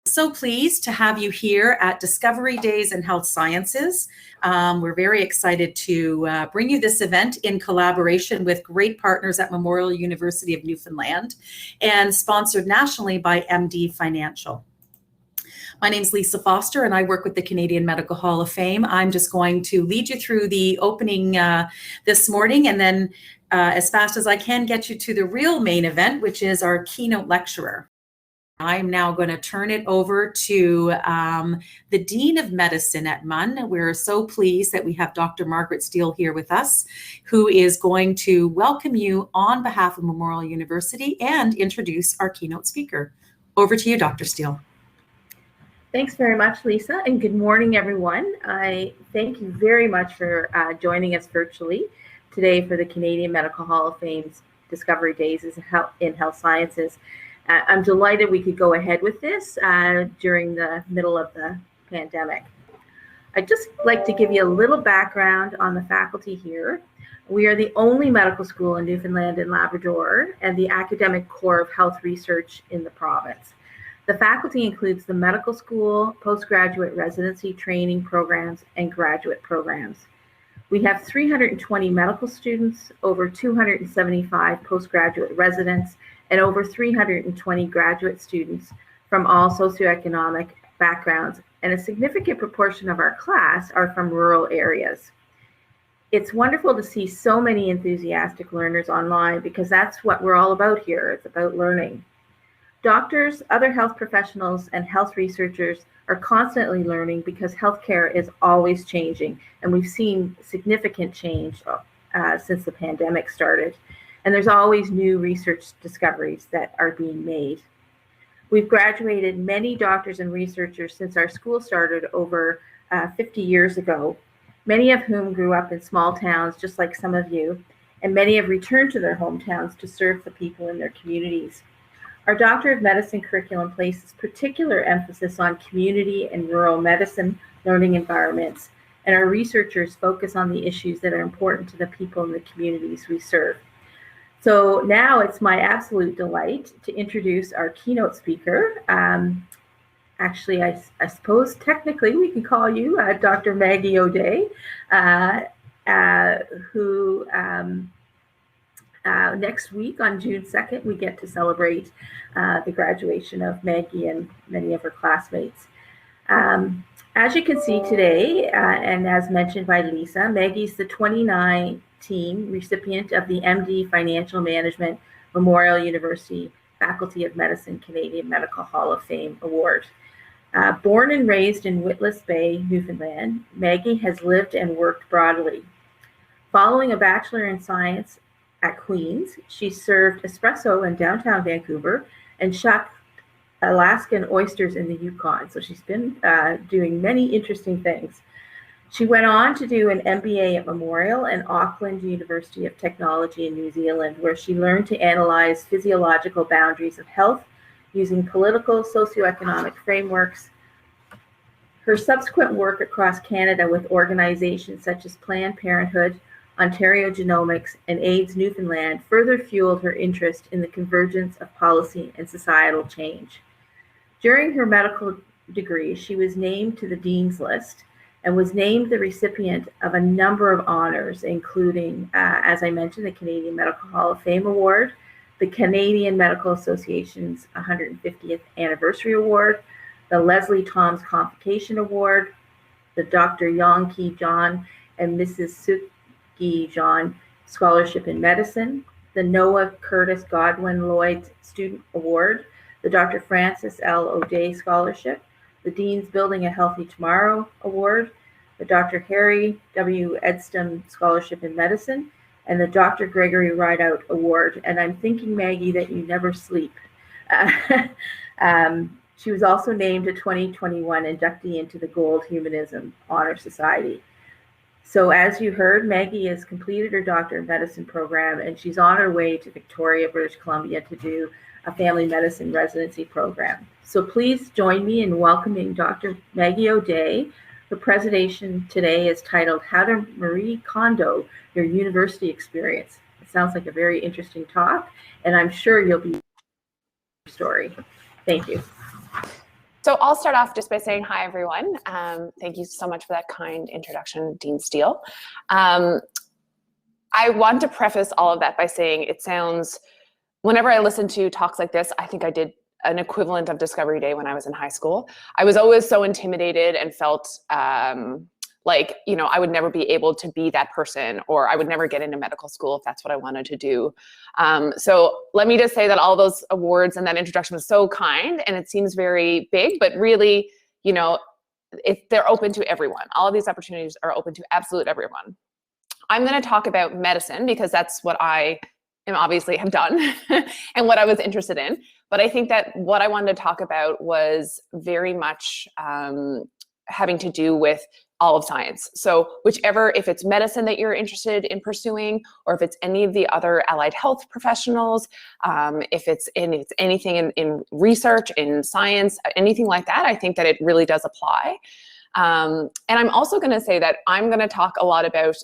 So pleased to have you here at Discovery Days in Health Sciences. We're very excited to bring you this event in collaboration with great partners at Memorial University of Newfoundland and sponsored nationally by MD Financial. My name is Lisa Foster and I work with the Canadian Medical Hall of Fame. I'm just going to lead you through the opening this morning and then as fast as I can get you to the real main event, which is our keynote lecturer. I'm now going to turn it over to the Dean of Medicine at MUN. We're so pleased that we have Dr. Margaret Steele here with us, who is going to welcome you on behalf of Memorial University and introduce our keynote speaker. Over to you, Dr. Steele. Thanks very much, Lisa, and good morning, everyone. I thank you very much for joining us virtually today for the Canadian Medical Hall of Fame's Discovery Days in Health Sciences. I'm delighted we could go ahead with this during the middle of the pandemic. I'd just like to give you a little background on the faculty here. We are the only medical school in Newfoundland and Labrador and the academic core of health research in the province. The faculty includes the medical school, postgraduate residency training programs, and graduate programs. We have 320 medical students, over 275 postgraduate residents, and over 320 graduate students from all socioeconomic backgrounds, and a significant proportion of our class are from rural areas. It's wonderful to see so many enthusiastic learners online because that's what we're all about here. It's about learning. Doctors, other health professionals, and health researchers are constantly learning because healthcare is always changing, and we've seen significant change since the pandemic started. And there's always new research discoveries that are being made. We've graduated many doctors and researchers since our school started over 50 years ago, many of whom grew up in small towns, just like some of you, and many have returned to their hometowns to serve the people in their communities. Our Doctor of Medicine curriculum places particular emphasis on community and rural medicine learning environments, and our researchers focus on the issues that are important to the people in the communities we serve. So now it's my absolute delight to introduce our keynote speaker. Actually, I suppose technically we can call you Dr. Maggie O'Day, who next week on June 2nd, we get to celebrate the graduation of Maggie and many of her classmates. As you can see today, and as mentioned by Lisa, Maggie's the 2019 recipient of the MD Financial Management Memorial University Faculty of Medicine Canadian Medical Hall of Fame Award. Born and raised in Witless Bay, Newfoundland, Maggie has lived and worked broadly. Following a Bachelor in Science at Queen's, she served espresso in downtown Vancouver and shucked Alaskan oysters in the Yukon. So she's been doing many interesting things. She went on to do an MBA at Memorial and Auckland University of Technology in New Zealand, where she learned to analyze physiological boundaries of health using political socioeconomic frameworks. Her subsequent work across Canada with organizations such as Planned Parenthood, Ontario Genomics, and AIDS Newfoundland further fueled her interest in the convergence of policy and societal change. During her medical degree, she was named to the Dean's List and was named the recipient of a number of honors, including, as I mentioned, the Canadian Medical Hall of Fame Award, the Canadian Medical Association's 150th Anniversary Award, the Leslie Toms Convocation Award, the Dr. Yongki John and Mrs. Suki John Scholarship in Medicine, the Noah Curtis Godwin Lloyd Student Award, the Dr. Francis L. O'Day Scholarship, the Dean's Building a Healthy Tomorrow Award, the Dr. Harry W. Edstrom Scholarship in Medicine, and the Dr. Gregory Rideout Award. And I'm thinking, Maggie, that you never sleep. She was also named a 2021 inductee into the Gold Humanism Honor Society. So as you heard, Maggie has completed her Doctor of Medicine program, and she's on her way to Victoria, British Columbia to do a family medicine residency program. So please join me in welcoming Dr. Maggie O'Day. Her presentation today is titled How to Marie Kondo Your University Experience. It sounds like a very interesting talk, and I'm sure you'll be story. Thank you. So I'll start off just by saying hi, everyone. Thank you so much for that kind introduction, Dean Steele. I want to preface all of that by saying it sounds, whenever I listen to talks like this, I think I did an equivalent of Discovery Day when I was in high school. I was always so intimidated and felt like, you know, I would never be able to be that person, or I would never get into medical school if that's what I wanted to do. So let me just say that all those awards and that introduction was so kind, and it seems very big, but really, you know, if they're open to everyone. All of these opportunities are open to absolute everyone. I'm going to talk about medicine because that's what I am obviously have done and what I was interested in. But I think that what I wanted to talk about was very much having to do with all of science. So whichever, if it's medicine that you're interested in pursuing, or if it's any of the other allied health professionals, if it's anything in research, in science, anything like that, I think that it really does apply. And I'm also going to say that I'm going to talk a lot about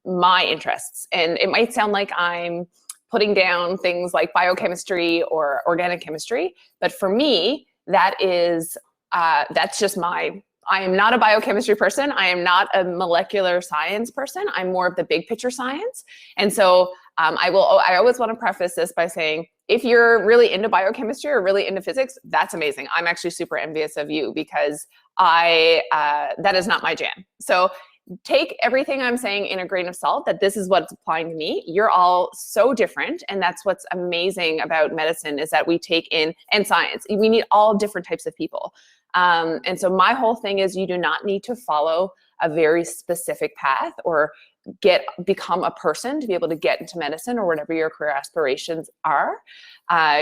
my interests. And it might sound like I'm putting down things like biochemistry or organic chemistry, but for me, that's just I am not a biochemistry person. I am not a molecular science person. I'm more of the big picture science. And so I always want to preface this by saying, if you're really into biochemistry or really into physics, that's amazing. I'm actually super envious of you because that is not my jam. So take everything I'm saying in a grain of salt, that this is what's applying to me. You're all so different. And that's what's amazing about medicine, is that we take in, and science, we need all different types of people. And so my whole thing is, you do not need to follow a very specific path or become a person to be able to get into medicine or whatever your career aspirations are.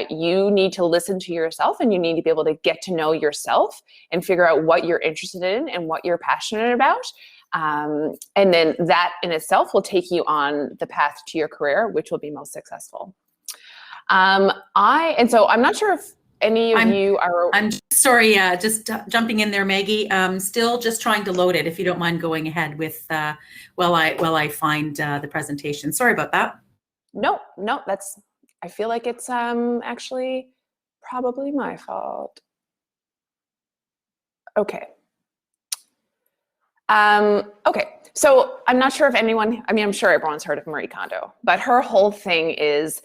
You need to listen to yourself, and you need to be able to get to know yourself and figure out what you're interested in and what you're passionate about. And then that in itself will take you on the path to your career, which will be most successful. And so I'm not sure if any of you are. I'm sorry, just jumping in there, Maggie. Still just trying to load it. If you don't mind going ahead with while I find the presentation. Sorry about that. No, I feel like it's actually probably my fault. Okay. Okay. So I'm not sure if anyone. I mean, I'm sure everyone's heard of Marie Kondo, but her whole thing is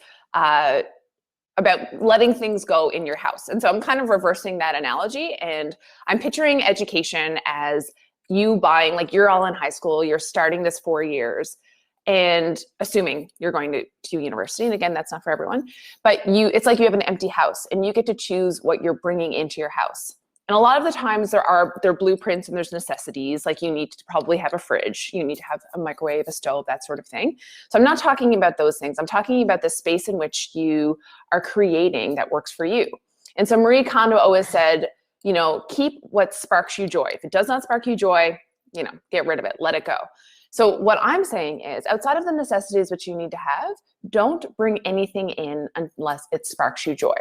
about letting things go in your house. And so I'm kind of reversing that analogy, and I'm picturing education as you buying, like, you're all in high school, you're starting this 4 years, and assuming you're going to university, and again, that's not for everyone, but it's like you have an empty house and you get to choose what you're bringing into your house. And a lot of the times there are blueprints and there's necessities, like you need to probably have a fridge, you need to have a microwave, a stove, that sort of thing. So I'm not talking about those things. I'm talking about the space in which you are creating that works for you. And so Marie Kondo always said, you know, keep what sparks you joy. If it does not spark you joy, you know, get rid of it, let it go. So what I'm saying is, outside of the necessities which you need to have, don't bring anything in unless it sparks you joy.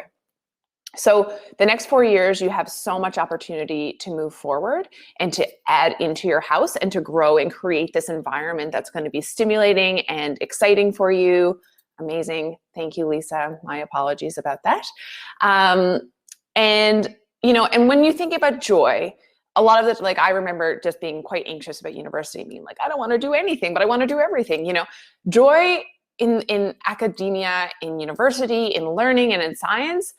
So the next 4 years, you have so much opportunity to move forward and to add into your house and to grow and create this environment that's going to be stimulating and exciting for you. Amazing. Thank you, Lisa. My apologies about that. And, you know, and when you think about joy, a lot of it, like, I remember just being quite anxious about university, being like, I don't want to do anything, but I want to do everything. You know, joy in academia, in university, in learning, and in science,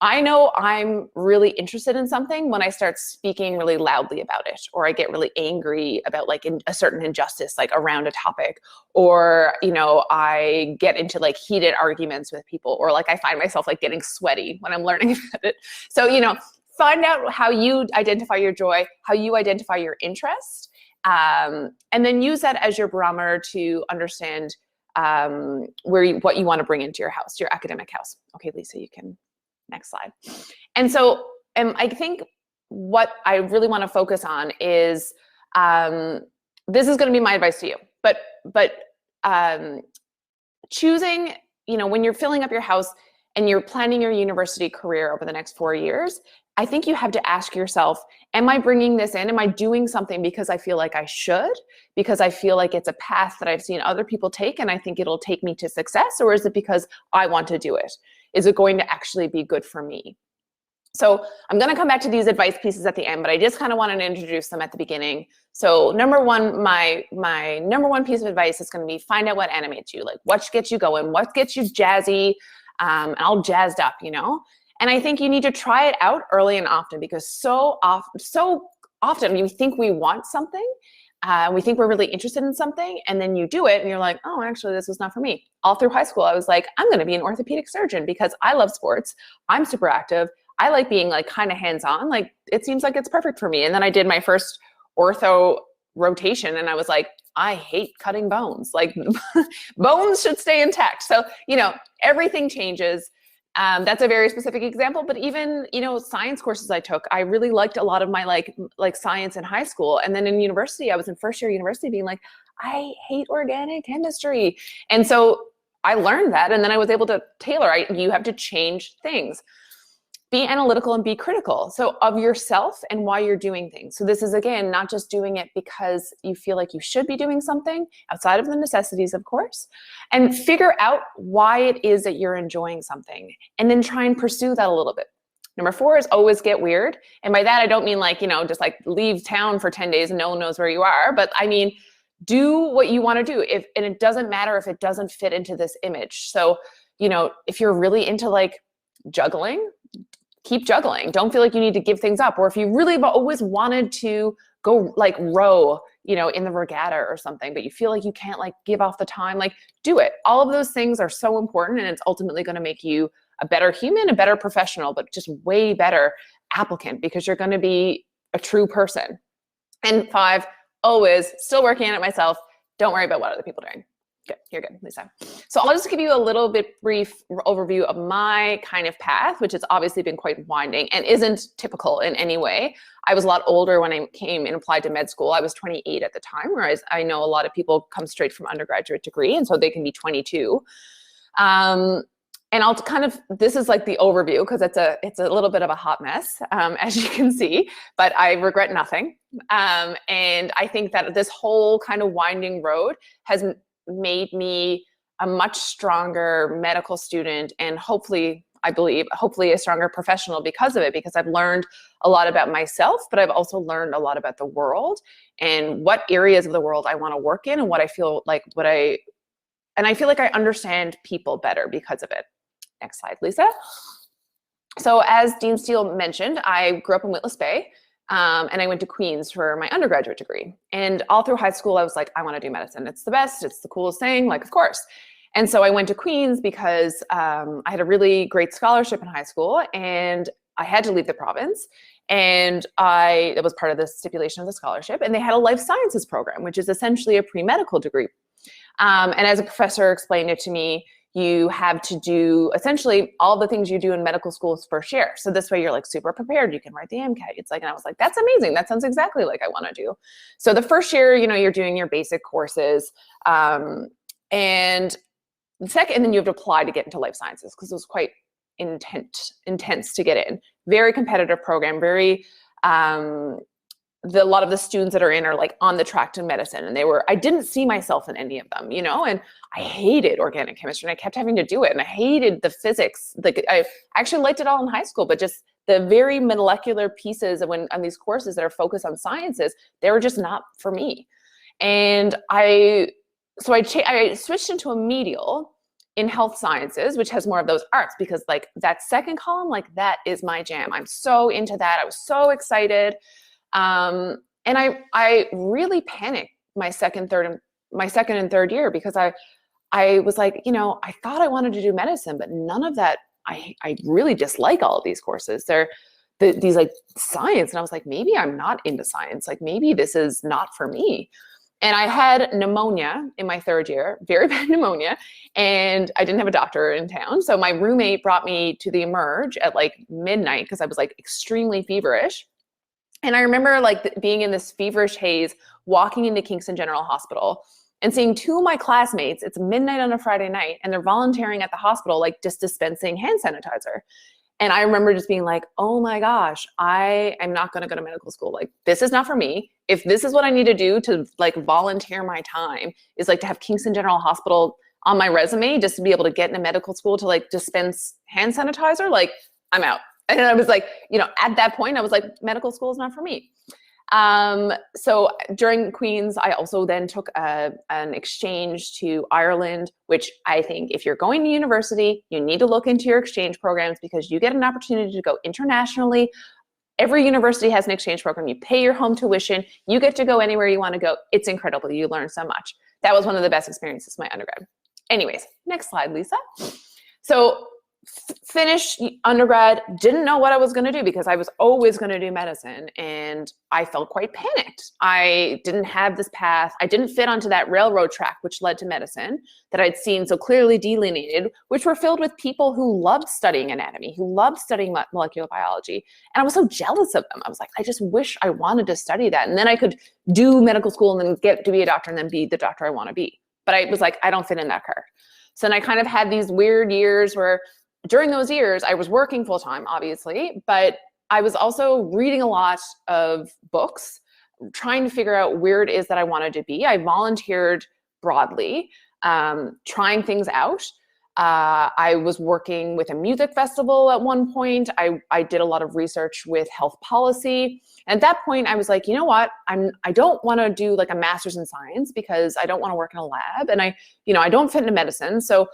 I know I'm really interested in something when I start speaking really loudly about it, or I get really angry about, like, a certain injustice, like around a topic, or, you know, I get into, like, heated arguments with people, or, like, I find myself, like, getting sweaty when I'm learning about it. So, you know, find out how you identify your joy, how you identify your interest, and then use that as your barometer to understand what you want to bring into your house, your academic house. Okay, Lisa, you can. Next slide. And so I think what I really want to focus on is, this is going to be my advice to you, but choosing, you know, when you're filling up your house and you're planning your university career over the next 4 years, I think you have to ask yourself, am I bringing this in? Am I doing something because I feel like I should, because I feel like it's a path that I've seen other people take and I think it'll take me to success? Or is it because I want to do it? Is it going to actually be good for me? So I'm going to come back to these advice pieces at the end, but I just kind of wanted to introduce them at the beginning. So number one, my number one piece of advice is going to be find out what animates you, like what gets you going, what gets you jazzy, and all jazzed up, you know? And I think you need to try it out early and often, because so often we think we want something, we think we're really interested in something, and then you do it and you're like, oh, actually this was not for me. All through high school, I was like, I'm going to be an orthopedic surgeon because I love sports. I'm super active. I like being like kind of hands-on. Like it seems like it's perfect for me. And then I did my first ortho rotation and I was like, I hate cutting bones. Like bones should stay intact. So, you know, everything changes. That's a very specific example, but even, you know, science courses I took, I really liked a lot of my like science in high school. And then in university, I was in first year university being like, I hate organic chemistry. And so I learned that. And then I was able to tailor, you have to change things. Be analytical and be critical. So of yourself and why you're doing things. So this is, again, not just doing it because you feel like you should be doing something outside of the necessities, of course, and figure out why it is that you're enjoying something and then try and pursue that a little bit. Number 4 is always get weird. And by that, I don't mean like, you know, just like leave town for 10 days and no one knows where you are, but I mean, do what you want to do. And it doesn't matter if it doesn't fit into this image. So, you know, if you're really into like juggling, keep juggling. Don't feel like you need to give things up. Or if you really have always wanted to go like row, you know, in the regatta or something, but you feel like you can't like give off the time, like do it. All of those things are so important, and it's ultimately going to make you a better human, a better professional, but just way better applicant because you're going to be a true person. And 5, always still working on it myself. Don't worry about what other people are doing. Good, you're good, Lisa. So I'll just give you a little bit brief overview of my kind of path, which has obviously been quite winding and isn't typical in any way. I was a lot older when I came and applied to med school. I was 28 at the time, whereas I know a lot of people come straight from undergraduate degree, and so they can be 22. And I'll kind of, this is like the overview because it's a little bit of a hot mess, as you can see, but I regret nothing. And I think that this whole kind of winding road has made me a much stronger medical student, and hopefully, I believe, hopefully a stronger professional because of it, because I've learned a lot about myself, but I've also learned a lot about the world and what areas of the world I want to work in and what I feel like, and I feel like I understand people better because of it. Next slide, Lisa. So as Dean Steele mentioned, I grew up in Witless Bay. And I went to Queens for my undergraduate degree. And all through high school, I was like, I want to do medicine. It's the best. It's the coolest thing. Like, of course. And so I went to Queens because I had a really great scholarship in high school, and I had to leave the province. And it was part of the stipulation of the scholarship. And they had a life sciences program, which is essentially a pre-medical degree. And as a professor explained it to me, you have to do essentially all the things you do in medical school's first year. So this way you're like super prepared. You can write the MCAT. It's like, and I was like, that's amazing. That sounds exactly like I want to do. So the first year, you know, you're doing your basic courses. And the second, and then you have to apply to get into life sciences because it was quite intense to get in. Very competitive program, very, a lot of the students that are in are like on the track to medicine, and I didn't see myself in any of them, you know, and I hated organic chemistry and I kept having to do it, and I hated the physics. Like I actually liked it all in high school, but just the very molecular pieces on these courses that are focused on sciences, they were just not for me. And I switched into a medial in health sciences, which has more of those arts, because like that second column, like that is my jam. I'm so into that. I was so excited. And I really panicked my second and third year because I was like, you know, I thought I wanted to do medicine, but none of that, I really dislike all of these courses. They're these like science. And I was like, maybe I'm not into science. Like maybe this is not for me. And I had pneumonia in my third year, very bad pneumonia, and I didn't have a doctor in town. So my roommate brought me to the Emerge at like midnight because I was like extremely feverish. And I remember like being in this feverish haze, walking into Kingston General Hospital and seeing 2 of my classmates, it's midnight on a Friday night, and they're volunteering at the hospital, like just dispensing hand sanitizer. And I remember just being like, oh my gosh, I am not going to go to medical school. Like, this is not for me. If this is what I need to do to like volunteer my time is like to have Kingston General Hospital on my resume just to be able to get into medical school to like dispense hand sanitizer, like I'm out. And I was like, at that point, I was like, medical school is not for me. So during Queen's, I also then took an exchange to Ireland, which I think if you're going to university, you need to look into your exchange programs because you get an opportunity to go internationally. Every university has an exchange program. You pay your home tuition. You get to go anywhere you want to go. It's incredible. You learn so much. That was one of the best experiences of my undergrad. Anyways, next slide, Lisa. So finished undergrad, didn't know what I was going to do because I was always going to do medicine, and I felt quite panicked. I didn't have this path. I didn't fit onto that railroad track which led to medicine that I'd seen so clearly delineated, which were filled with people who loved studying anatomy, who loved studying molecular biology. And I was so jealous of them. I was like, I just wish I wanted to study that. And then I could do medical school and then get to be a doctor and then be the doctor I want to be. But I was like, I don't fit in that card. So then I kind of had these weird years where during those years, I was working full-time, obviously, but I was also reading a lot of books, trying to figure out where it is that I wanted to be. I volunteered broadly, trying things out. I was working with a music festival at one point. I did a lot of research with health policy. And at that point, I was like, you know what? I don't want to do like a master's in science because I don't want to work in a lab, and I don't fit into medicine. So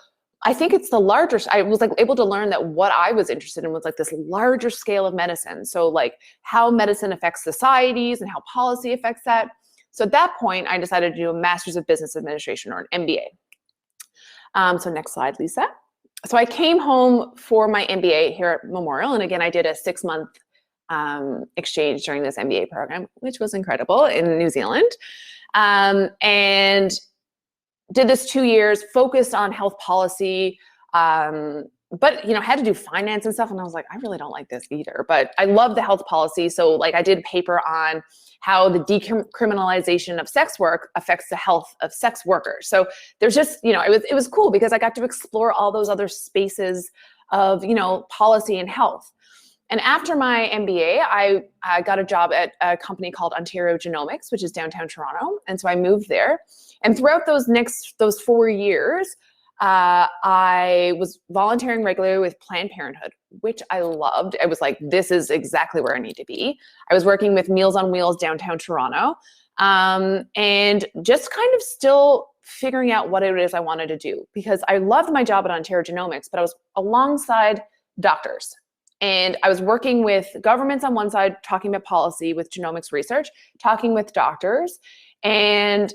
I think it's the larger, I was like able to learn that what I was interested in was like this larger scale of medicine. So like how medicine affects societies and how policy affects that. So at that point, I decided to do a Master's of Business Administration, or an MBA. So next slide, Lisa. So I came home for my MBA here at Memorial. And again, I did a 6-month exchange during this MBA program, which was incredible, in New Zealand. And did this 2 years, focused on health policy, but had to do finance and stuff. And I was like, I really don't like this either, but I love the health policy. So like I did a paper on how the decriminalization of sex work affects the health of sex workers. So there's just, it was cool because I got to explore all those other spaces of, policy and health. And after my MBA, I got a job at a company called Ontario Genomics, which is downtown Toronto. And so I moved there. And throughout those 4 years, I was volunteering regularly with Planned Parenthood, which I loved. I was like, this is exactly where I need to be. I was working with Meals on Wheels downtown Toronto, and just kind of still figuring out what it is I wanted to do, because I loved my job at Ontario Genomics, but I was alongside doctors. And I was working with governments on one side, talking about policy with genomics research, talking with doctors, and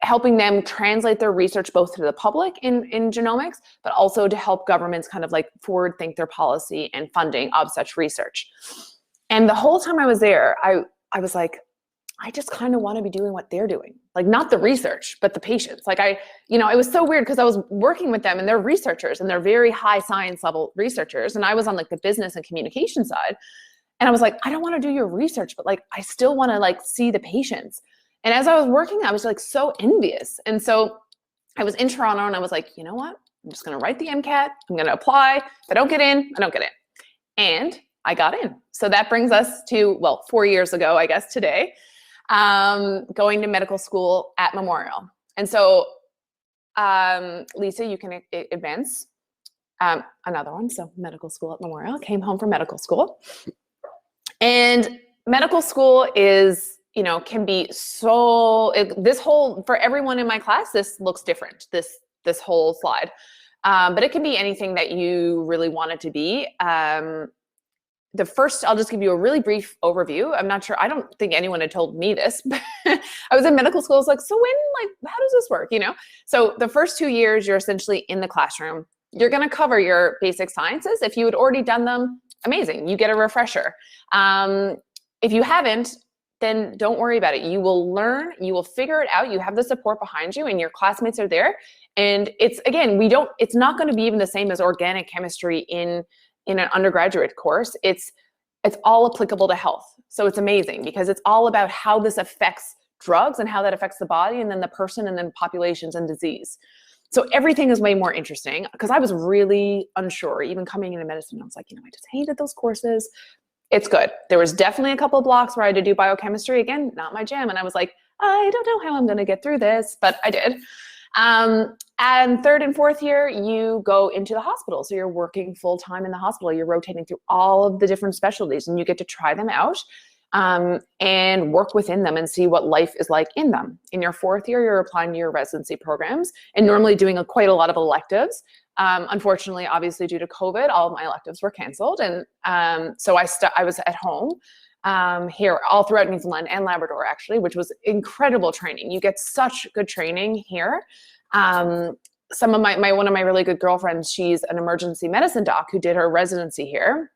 helping them translate their research both to the public in genomics, but also to help governments kind of like forward think their policy and funding of such research. And the whole time I was there, I was like, I just kind of want to be doing what they're doing. Like not the research, but the patients. Like it was so weird because I was working with them and they're researchers and they're very high science level researchers. And I was on like the business and communication side. And I was like, I don't want to do your research, but like, I still want to like see the patients. And as I was working, I was like so envious. And so I was in Toronto and I was like, you know what? I'm just going to write the MCAT. I'm going to apply. If I don't get in, I don't get in. And I got in. So that brings us to, 4 years ago, I guess today, going to medical school at Memorial. And so, Lisa, you can advance. Another one. So medical school at Memorial, came home from medical school. And medical school is, can be so, for everyone in my class, this looks different, this whole slide. But it can be anything that you really want it to be. The first, I'll just give you a really brief overview. I'm not sure, I don't think anyone had told me this, but I was in medical school. I was like, so how does this work? So the first 2 years, you're essentially in the classroom. You're going to cover your basic sciences. If you had already done them, amazing. You get a refresher. If you haven't, then don't worry about it. You will learn, you will figure it out. You have the support behind you and your classmates are there. And it's not going to be even the same as organic chemistry in an undergraduate course. It's all applicable to health. So it's amazing because it's all about how this affects drugs and how that affects the body and then the person and then populations and disease. So everything is way more interesting because I was really unsure, even coming into medicine. I was like, I just hated those courses. It's good. There was definitely a couple of blocks where I had to do biochemistry. Again, not my jam. And I was like, I don't know how I'm going to get through this, but I did. And third and fourth year, you go into the hospital. So you're working full time in the hospital. You're rotating through all of the different specialties, and you get to try them out and work within them and see what life is like in them. In your fourth year, you're applying to your residency programs and normally doing quite a lot of electives. Unfortunately, obviously due to COVID, all of my electives were canceled. And so I was at home here all throughout Newfoundland and Labrador, actually, which was incredible training. You get such good training here. Some of one of my really good girlfriends, she's an emergency medicine doc who did her residency here.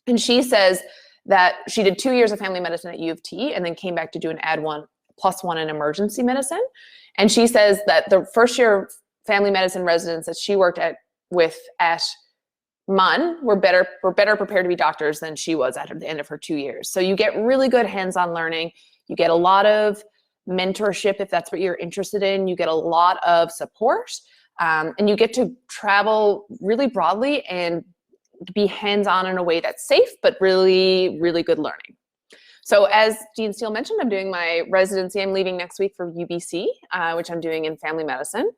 And she says that she did 2 years of family medicine at U of T and then came back to do an +1 in emergency medicine. And she says that the first year family medicine residents that she worked with at MUN were better prepared to be doctors than she was at the end of her 2 years. So you get really good hands-on learning. You get a lot of mentorship if that's what you're interested in. You get a lot of support, and you get to travel really broadly and be hands-on in a way that's safe, but really, really good learning. So as Dean Steele mentioned, I'm doing my residency. I'm leaving next week for UBC, which I'm doing in family medicine.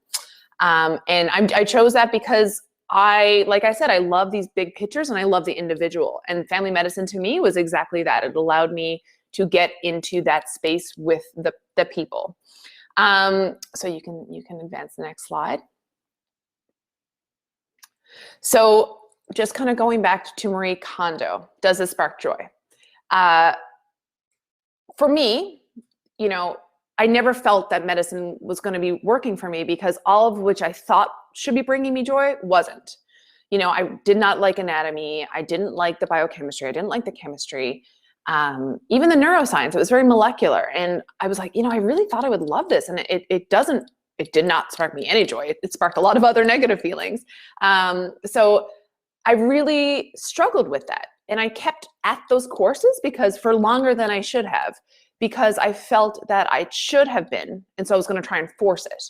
And I chose that because like I said, I love these big pictures and I love the individual. And family medicine to me was exactly that. It allowed me to get into that space with the people. So you can advance the next slide. So just kind of going back to Marie Kondo, does this spark joy? For me, I never felt that medicine was going to be working for me because all of which I thought should be bringing me joy wasn't. I did not like anatomy. I didn't like the biochemistry. I didn't like the chemistry. Even the neuroscience, it was very molecular. And I was like, I really thought I would love this. And it did not spark me any joy. It sparked a lot of other negative feelings. So I really struggled with that. And I kept at those courses because for longer than I should have, because I felt that I should have been. And so I was going to try and force it.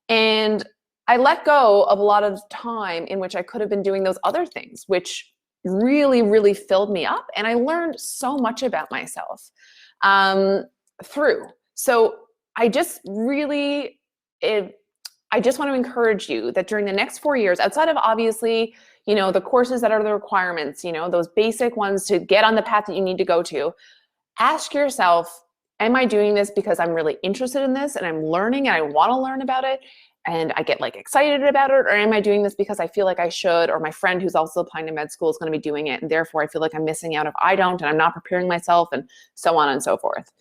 And I let go of a lot of time in which I could have been doing those other things, which really, really filled me up. And I learned so much about myself through. So I just want to encourage you that during the next 4 years, outside of obviously, the courses that are the requirements, those basic ones to get on the path that you need to go to, ask yourself, am I doing this because I'm really interested in this and I'm learning and I want to learn about it and I get excited about it? Or am I doing this because I feel like I should, or my friend who's also applying to med school is going to be doing it and therefore I feel like I'm missing out if I don't and I'm not preparing myself, and so on and so forth.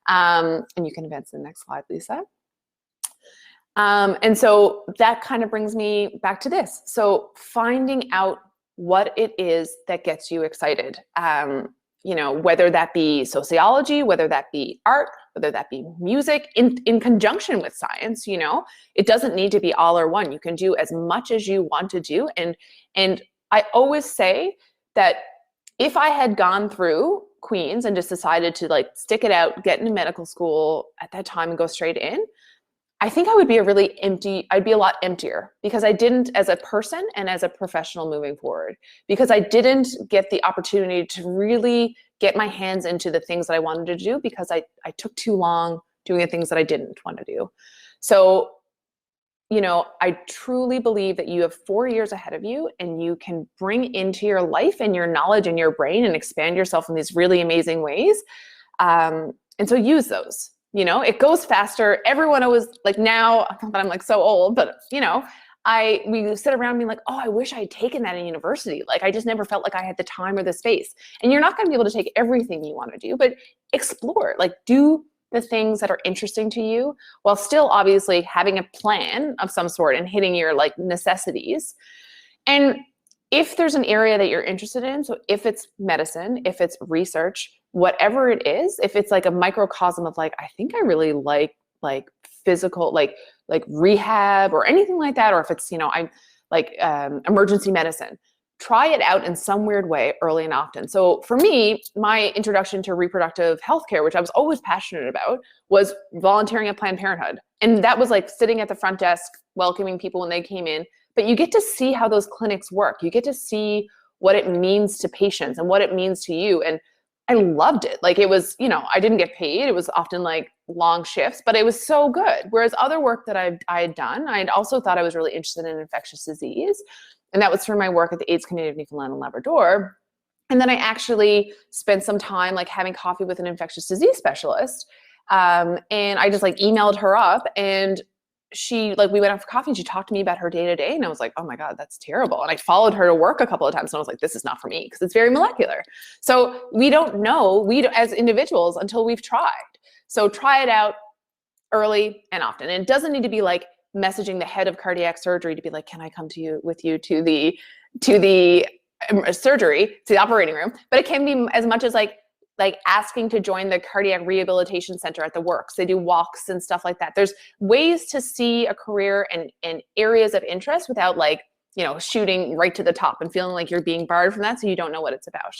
And you can advance to the next slide, Lisa. And so that kind of brings me back to this. So finding out what it is that gets you excited, whether that be sociology, whether that be art, whether that be music in conjunction with science, it doesn't need to be all or one. You can do as much as you want to do. And I always say that if I had gone through Queen's and just decided to stick it out, get into medical school at that time and go straight in, I think I would be I'd be a lot emptier because I didn't, as a person and as a professional moving forward, because I didn't get the opportunity to really get my hands into the things that I wanted to do because I took too long doing the things that I didn't want to do. So, I truly believe that you have 4 years ahead of you and you can bring into your life and your knowledge and your brain and expand yourself in these really amazing ways. And so use those. It goes faster. Everyone always now, not that I'm so old, but we sit around being oh, I wish I had taken that in university. I just never felt like I had the time or the space. And you're not going to be able to take everything you want to do, but explore, do the things that are interesting to you while still obviously having a plan of some sort and hitting your necessities. And if there's an area that you're interested in, so if it's medicine, if it's research, whatever it is, if it's a microcosm of I think I really like physical, like rehab or anything like that, or if it's, I'm emergency medicine, try it out in some weird way early and often. So for me, my introduction to reproductive healthcare, which I was always passionate about, was volunteering at Planned Parenthood. And that was sitting at the front desk, welcoming people when they came in. But you get to see how those clinics work. You get to see what it means to patients and what it means to you. And I loved it. Like it was, you know, I didn't get paid. It was often like long shifts, but it was so good. Whereas other work that I had done, I'd also thought I was really interested in infectious disease. And that was through my work at the AIDS Community of Newfoundland and Labrador. And then I actually spent some time like having coffee with an infectious disease specialist. And I just like emailed her up, and she like, we went out for coffee and she talked to me about her day to day. And I was like, oh my God, that's terrible. And I followed her to work a couple of times and I was like, this is not for me, because it's very molecular. So we don't know, as individuals, until we've tried. So try it out early and often. And it doesn't need to be like messaging the head of cardiac surgery to be like, can I come with you to the surgery, to the operating room? But it can be as much as like asking to join the cardiac rehabilitation center at the works. They do walks and stuff like that. There's ways to see a career and areas of interest without like, you know, shooting right to the top and feeling like you're being barred from that, so you don't know what it's about.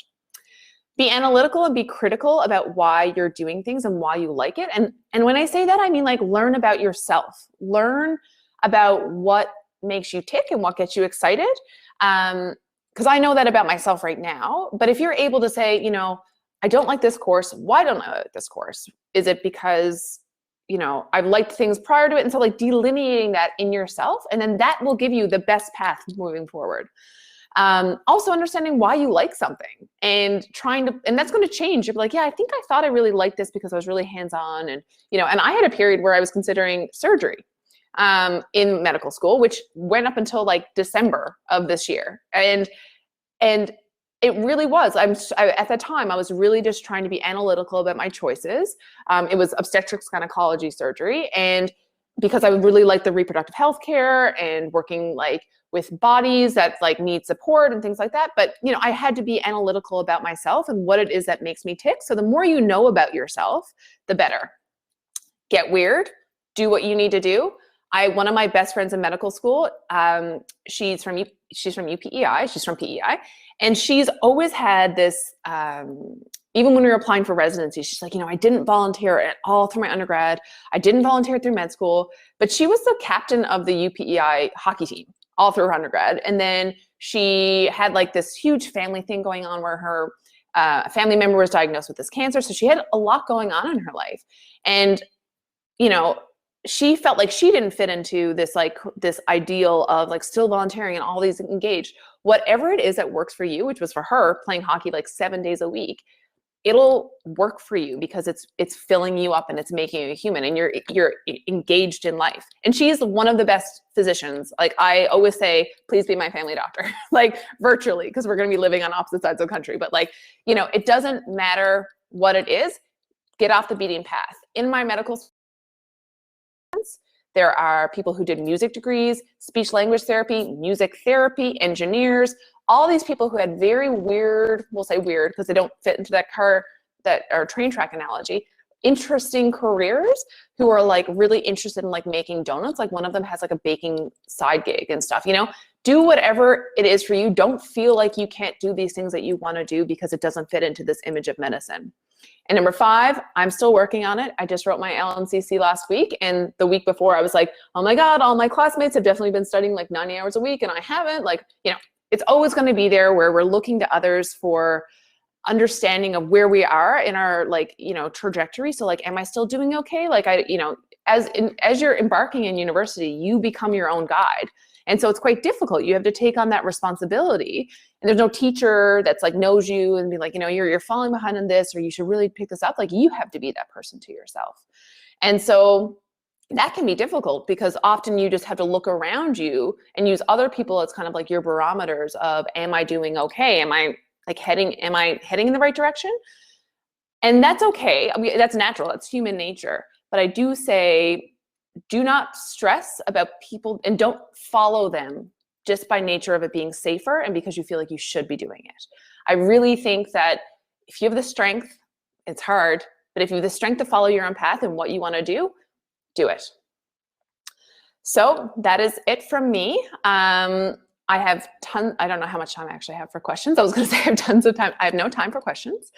Be analytical and be critical about why you're doing things and why you like it. And when I say that, I mean like learn about yourself. Learn about what makes you tick and what gets you excited. Because I know that about myself right now. But if you're able to say, you know, I don't like this course. Why don't I like this course? Is it because, you know, I've liked things prior to it? And so like delineating that in yourself, and then that will give you the best path moving forward. Also understanding why you like something and and that's going to change. You'll be like, yeah, I think I thought I really liked this because I was really hands-on. And, you know, and I had a period where I was considering surgery in medical school, which went up until like December of this year. And it really was. At that time, I was really just trying to be analytical about my choices. It was obstetrics gynecology surgery. And because I really liked the reproductive health care and working like with bodies that like need support and things like that. But, you know, I had to be analytical about myself and what it is that makes me tick. So the more you know about yourself, the better. Get weird, do what you need to do. One of my best friends in medical school, she's from UPEI, she's from PEI, and she's always had this, even when we were applying for residency, she's like, you know, I didn't volunteer at all through my undergrad. I didn't volunteer through med school, but she was the captain of the UPEI hockey team all through her undergrad. And then she had like this huge family thing going on where her family member was diagnosed with this cancer. So she had a lot going on in her life. And, you know, she felt like she didn't fit into this ideal of like still volunteering and all these engaged. Whatever it is that works for you, which was for her playing hockey like 7 days a week, it'll work for you because it's filling you up and it's making you human and you're engaged in life. And she's one of the best physicians. Like I always say, please be my family doctor, like virtually, because we're going to be living on opposite sides of the country. But like, you know, it doesn't matter what it is, get off the beaten path. In my medical there are people who did music degrees, speech language therapy, music therapy, engineers, all these people who had very weird, we'll say weird because they don't fit into that train track analogy, interesting careers, who are like really interested in like making donuts. Like one of them has like a baking side gig and stuff, you know, do whatever it is for you. Don't feel like you can't do these things that you want to do because it doesn't fit into this image of medicine. And number 5, I'm still working on it. I just wrote my LNCC last week. And the week before I was like, oh my God, all my classmates have definitely been studying like 90 hours a week and I haven't. Like, you know, it's always going to be there where we're looking to others for understanding of where we are in our like, you know, trajectory. So like, am I still doing okay? Like you know, as you're embarking in university, you become your own guide. And so it's quite difficult. You have to take on that responsibility. And there's no teacher that's like knows you and be like, you know, you're falling behind on this, or you should really pick this up. Like you have to be that person to yourself. And so that can be difficult because often you just have to look around you and use other people as kind of like your barometers of, am I doing okay? Am I heading in the right direction? And that's okay. I mean, that's natural. That's human nature. But I do say, do not stress about people and don't follow them just by nature of it being safer and because you feel like you should be doing it. I really think that if you have the strength, it's hard, but if you have the strength to follow your own path and what you want to do it. So that is it from me. I have I don't know how much time I actually have for questions. I was going to say I have tons of time. I have no time for questions.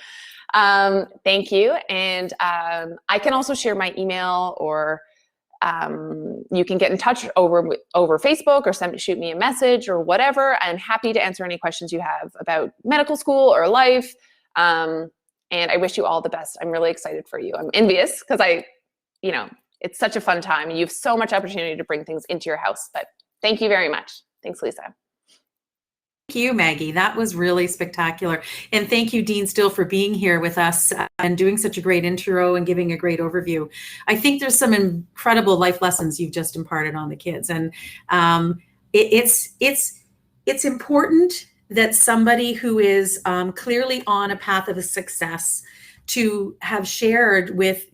Thank you. And I can also share my email, or you can get in touch over Facebook or shoot me a message or whatever. I'm happy to answer any questions you have about medical school or life. And And I wish you all the best. I'm really excited for you. I'm envious because it's such a fun time. And you have so much opportunity to bring things into your house. But thank you very much. Thanks, Lisa. Thank you, Maggie. That was really spectacular. And thank you, Dean Steele, for being here with us and doing such a great intro and giving a great overview. I think there's some incredible life lessons you've just imparted on the kids. And it's important that somebody who is clearly on a path of success to have shared with,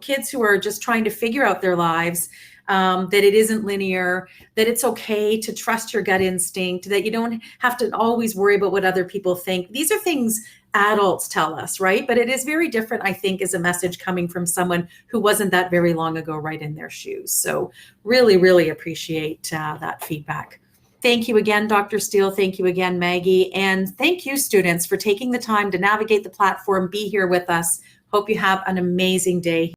kids who are just trying to figure out their lives, that it isn't linear, that it's okay to trust your gut instinct, that you don't have to always worry about what other people think. These are things adults tell us, right? But it is very different, I think, as a message coming from someone who wasn't that very long ago right in their shoes. So really, really appreciate that feedback. Thank you again, Dr. Steele. Thank you again, Maggie. And thank you, students, for taking the time to navigate the platform, be here with us. Hope you have an amazing day.